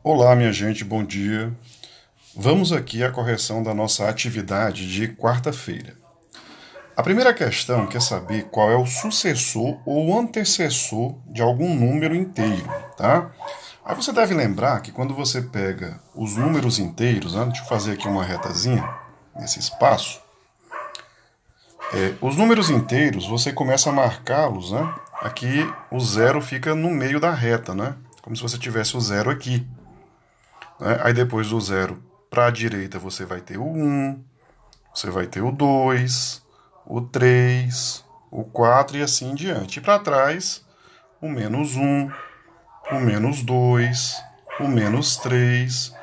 Olá, minha gente, bom dia. Vamos aqui à correção da nossa atividade de quarta-feira. A primeira questão quer saber qual é o sucessor ou antecessor de algum número inteiro, tá? Aí você deve lembrar que quando você pega os números inteiros, né, deixa eu fazer aqui uma retazinha nesse espaço, os números inteiros você começa a marcá-los, né? Aqui o zero fica no meio da reta, né? Como se você tivesse o zero aqui. Né? Aí depois do zero para a direita você vai ter o 1, você vai ter o 2, o 3, o 4 e assim em diante. E para trás, o menos 1, o menos 2, o menos 3,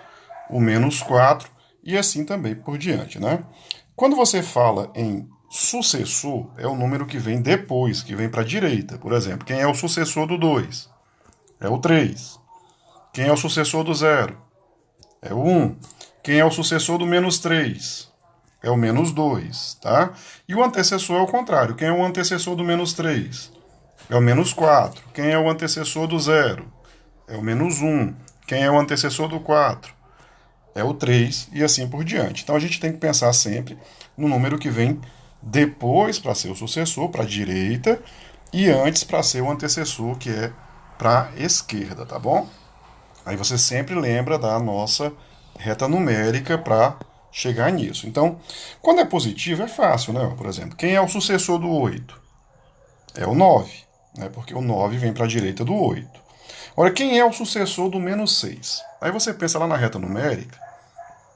o menos 4 e assim também por diante. Né? Quando você fala em sucessor, é o número que vem depois, que vem para a direita. Por exemplo, quem é o sucessor do 2? É o 3. Quem é o sucessor do 0? É o 1. Quem é o sucessor do menos 3? É o menos 2, tá? E o antecessor é o contrário. Quem é o antecessor do menos 3? É o menos 4. Quem é o antecessor do 0? É o menos 1. Quem é o antecessor do 4? É o 3 e assim por diante. Então a gente tem que pensar sempre no número que vem depois para ser o sucessor, para a direita, e antes para ser o antecessor, que é para a esquerda, tá bom? Aí você sempre lembra da nossa reta numérica para chegar nisso. Então, quando é positivo, é fácil, né? Por exemplo, quem é o sucessor do 8? É o 9, né? Porque o 9 vem para a direita do 8. Agora, quem é o sucessor do menos 6? Aí você pensa lá na reta numérica.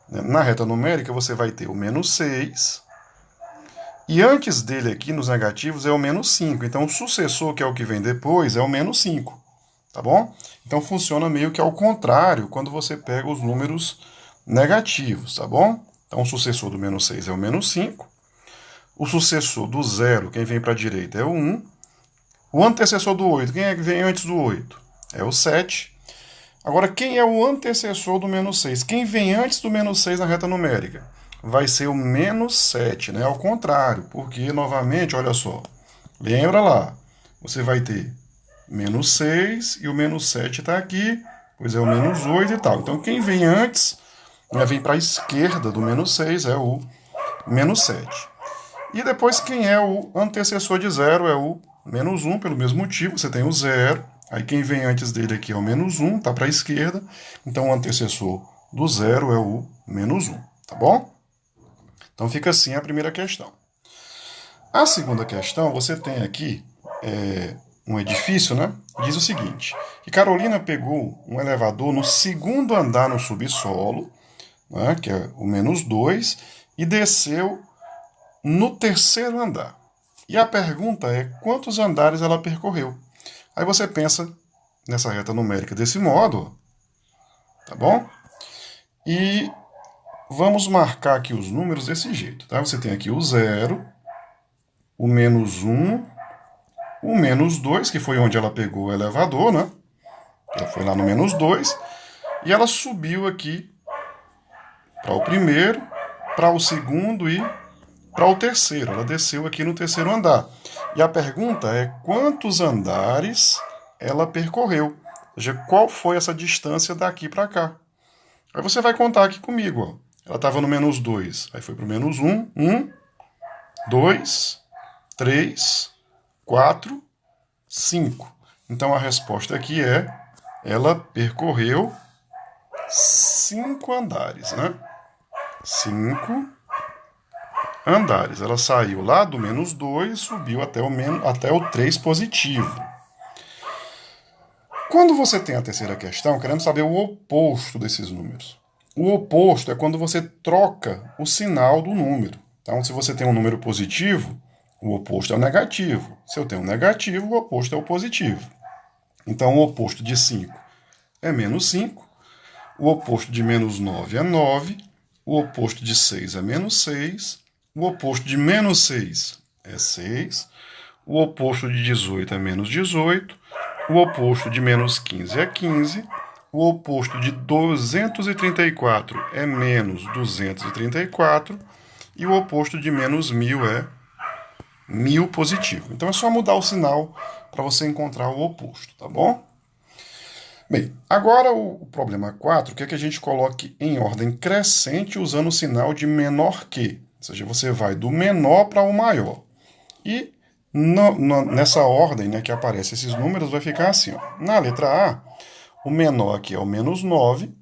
Né? Na reta numérica, você vai ter o menos 6. E antes dele aqui, nos negativos, é o menos 5. Então, o sucessor, que é o que vem depois, é o menos 5. Tá bom? Então funciona meio que ao contrário quando você pega os números negativos, tá bom? Então o sucessor do menos 6 é o menos 5. O sucessor do zero, quem vem para a direita, é o 1. O antecessor do 8, quem é que vem antes do 8? É o 7. Agora, quem é o antecessor do menos 6? Quem vem antes do menos 6 na reta numérica? Vai ser o menos 7, né? Ao contrário, porque, novamente, olha só, lembra lá, você vai ter menos 6 e o menos 7 está aqui, pois é o menos 8 e tal. Então quem vem antes, né, vem para a esquerda do menos 6 é o menos 7. E depois quem é o antecessor de zero é o menos 1, pelo mesmo motivo, você tem o zero. Aí quem vem antes dele aqui é o menos 1, está para a esquerda. Então o antecessor do zero é o menos 1, tá bom? Então fica assim a primeira questão. A segunda questão, você tem aqui um edifício, né? Diz o seguinte: que Carolina pegou um elevador no segundo andar no subsolo, né, que é o menos 2, e desceu no terceiro andar. E a pergunta é quantos andares ela percorreu. Aí você pensa nessa reta numérica desse modo, tá bom? E vamos marcar aqui os números desse jeito, tá? Você tem aqui o 0, o menos 1, o menos 2, que foi onde ela pegou o elevador, né? Ela foi lá no menos 2, e ela subiu aqui para o primeiro, para o segundo e para o terceiro. Ela desceu aqui no terceiro andar. E a pergunta é quantos andares ela percorreu? Ou seja, qual foi essa distância daqui para cá? Aí você vai contar aqui comigo. Ó. Ela estava no menos 2, aí foi para o menos 1. 1, 2, 3, 4, 5. Então a resposta aqui é: ela percorreu 5 andares, né? 5 andares. Ela saiu lá do menos 2 e subiu até o 3 positivo. Quando você tem a terceira questão, querendo saber o oposto desses números. O oposto é quando você troca o sinal do número. Então, se você tem um número positivo, o oposto é o negativo. Se eu tenho um negativo, o oposto é o positivo. Então, o oposto de 5 é menos 5. O oposto de menos 9 é 9. O oposto de 6 é menos 6. O oposto de menos 6 é 6. O oposto de 18 é menos 18. O oposto de menos 15 é 15. O oposto de 234 é menos 234. E o oposto de menos 1000 é 1000 positivo. Então é só mudar o sinal para você encontrar o oposto, tá bom? Bem, agora o problema 4 quer que a gente coloque em ordem crescente usando o sinal de menor que. Ou seja, você vai do menor para o maior. E nessa ordem, né, que aparecem esses números, vai ficar assim. Ó. Na letra A, o menor aqui é o menos 9.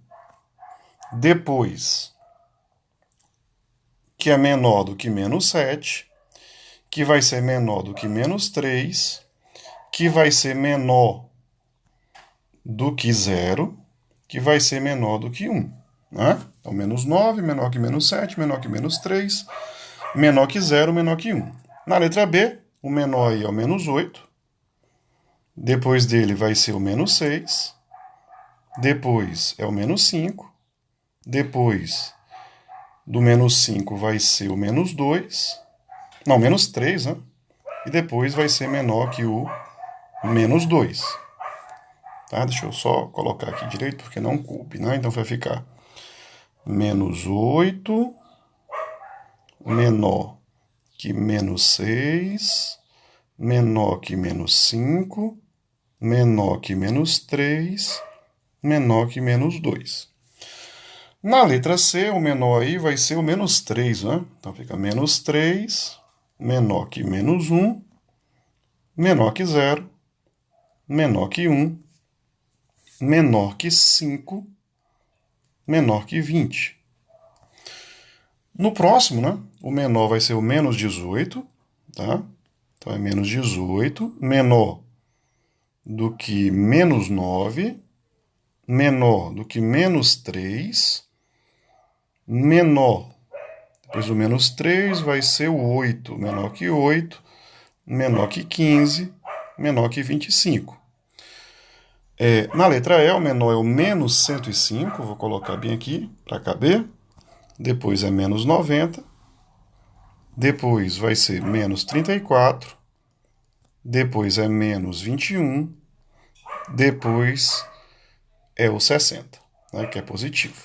Depois, que é menor do que menos 7, que vai ser menor do que menos 3, que vai ser menor do que 0, que vai ser menor do que 1. Né? Então, menos 9, menor que menos 7, menor que menos 3, menor que 0, menor que 1. Na letra B, o menor aí é o menos 8. Depois dele vai ser o menos 6. Depois é o menos 5. Depois do menos 5 vai ser o menos 2. Não, menos 3, né? E depois vai ser menor que o menos 2. Tá? Deixa eu só colocar aqui direito, porque não coube, né? Então vai ficar menos 8, menor que menos 6, menor que menos 5, menor que menos 3, menor que menos 2. Na letra C, o menor aí vai ser o menos 3, né? Então fica menos 3, menor que menos 1, menor que 0, menor que 1, menor que 5, menor que 20. No próximo, né, o menor vai ser o menos 18, tá? Então é menos 18, menor do que menos 9, menor do que menos 3, menor, depois do menos 3 vai ser o 8, menor que 8, menor que 15, menor que 25. Na letra E, o menor é o menos 105, vou colocar bem aqui para caber. Depois é menos 90. Depois vai ser menos 34. Depois é menos 21. Depois é o 60, né, que é positivo.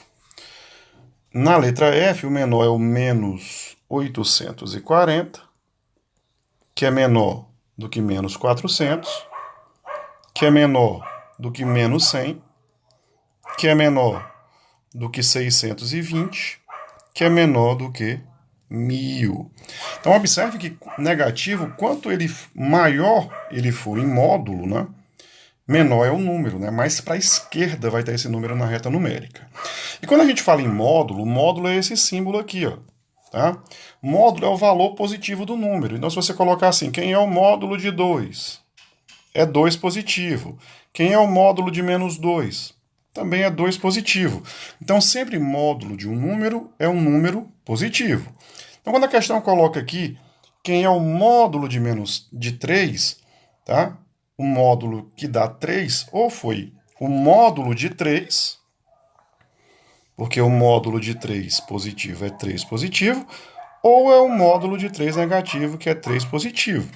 Na letra F, o menor é o menos 840, que é menor do que menos 400, que é menor do que menos 100, que é menor do que 620, que é menor do que 1000. Então, observe que negativo, quanto ele maior ele for em módulo, né, menor é o número, né? Mais para a esquerda vai ter esse número na reta numérica. E quando a gente fala em módulo, o módulo é esse símbolo aqui, ó. Tá? Módulo é o valor positivo do número. Então, se você colocar assim, quem é o módulo de 2? É 2 positivo. Quem é o módulo de menos 2? Também é 2 positivo. Então, sempre módulo de um número é um número positivo. Então, quando a questão coloca aqui quem é o módulo de 3, tá? O módulo que dá 3, ou foi o módulo de 3, porque o módulo de 3 positivo é 3 positivo, ou é o módulo de 3 negativo, que é 3 positivo.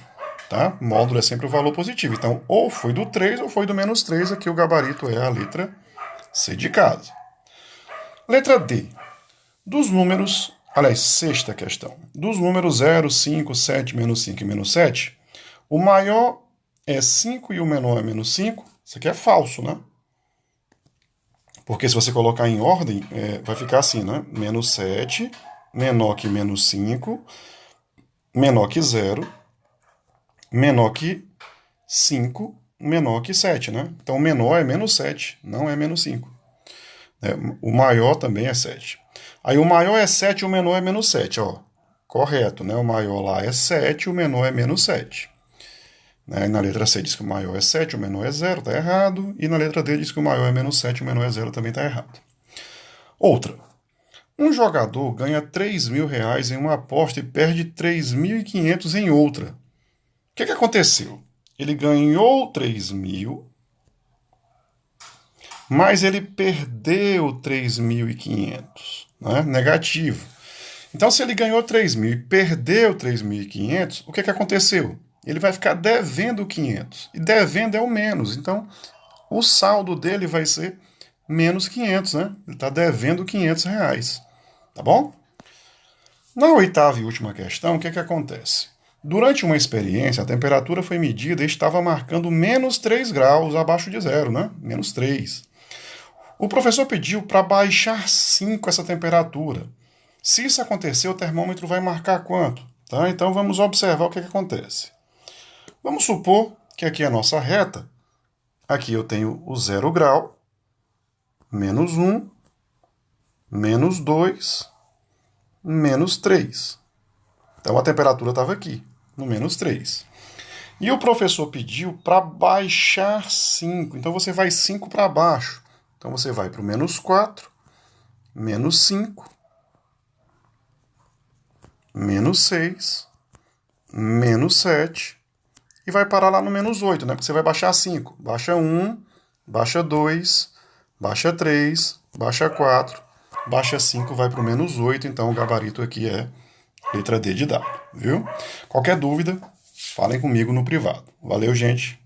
Tá? Módulo é sempre o valor positivo. Então, ou foi do 3 ou foi do menos 3. Aqui o gabarito é a letra C de casa. Letra D. Dos números, aliás, sexta questão. Dos números 0, 5, 7, menos 5 e menos 7, o maior é 5 e o menor é menos 5. Isso aqui é falso, né? Porque se você colocar em ordem, vai ficar assim, né? Menos 7, menor que menos 5, menor que 0, menor que 5, menor que 7, né? Então, o menor é menos 7, não é menos 5. O maior também é 7. Aí, o maior é 7 e o menor é menos 7, ó. Correto, né? O maior lá é 7 e o menor é menos 7. Na letra C diz que o maior é 7, o menor é 0, está errado. E na letra D diz que o maior é menos 7, o menor é 0, também está errado. Outra. Um jogador ganha R$3.000 em uma aposta e perde 3.500 em outra. O que aconteceu? Ele ganhou 3.000, mas ele perdeu 3.500, né? Negativo. Então, se ele ganhou 3.000 e perdeu 3.500, o que aconteceu? Ele vai ficar devendo 500. E devendo é o menos. Então, o saldo dele vai ser menos 500, né? Ele está devendo R$500. Tá bom? Na oitava e última questão, o que acontece? Durante uma experiência, a temperatura foi medida e estava marcando menos 3 graus abaixo de zero, né? Menos 3. O professor pediu para baixar 5 essa temperatura. Se isso acontecer, o termômetro vai marcar quanto? Tá? Então vamos observar o que acontece. Vamos supor que aqui é a nossa reta. Aqui eu tenho o 0 grau, menos 1, menos 2, menos 3. Então a temperatura estava aqui, no menos 3. E o professor pediu para baixar 5. Então você vai 5 para baixo. Então você vai para o menos 4, menos 5, menos 6, menos 7 e vai parar lá no menos 8, né? Porque você vai baixar 5. Baixa 1, baixa 2, baixa 3, baixa 4, baixa 5, vai para o menos 8. Então o gabarito aqui é letra D de dado, viu? Qualquer dúvida, falem comigo no privado. Valeu, gente!